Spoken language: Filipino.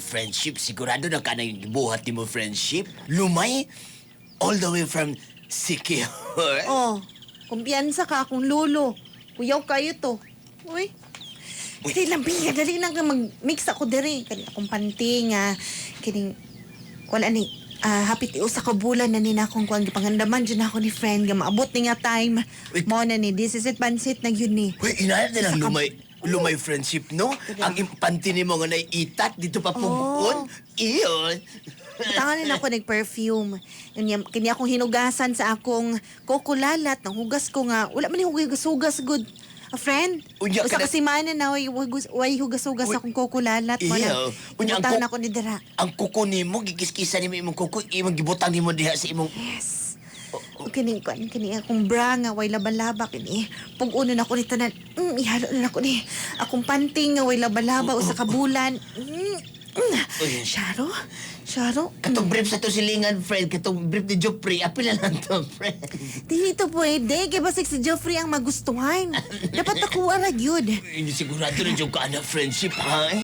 friendship. Sigurado na ka na yung buhat ni mo friendship. Lumay, all the way from Sikihor. Oh, kumpiyansa ka akong lolo. Kuyaw kayo to. Uy. Dali lang, biya. Dali lang ka mag-mix ako diri. Kani akong panting, kining, wala ni, hapit usa ka bulan na ni na akong kuang gipangandaman dyan ako ni friend. Maabot ni nga time. Wait. Mo na ni, this is it, pansit na yun ni. Uy, inayat na lang Isa ka- lumay friendship, no? Ang impanti ni mo nga na itat dito pa pumukon. Iyon. Tanganin ako nag-perfume. Kini akong hinugasan sa akong kokolalat. Nang hugas ko nga, wala man yung hugas-hugas good. A friend? Unya, Usa kada- kasi mana na, way hugas-hugas Uy, akong kokolalat. Iyo. Unya, ang Butang ako ni Dara. Ang kuko ni mo, gikiskisa ni mo imong kuko, imong gibutang ni mo diha sa imong... Yes. Kini akong bra nga, way laba-laba. Kini, pag-uno na ako ni tanan. Ihalo na ako ni. Akong panting nga, way laba-laba, usa ka bulan. Uy. Sharo? Katong brief sa to silingan, friend. Katong brief ni Jopri. Apil na lang to, friend. Di ito pwede. Kaya basig si Geoffrey ang magustuhan. Dapat ako arag yun. Hindi sigurado na yung ka na friendship, ha?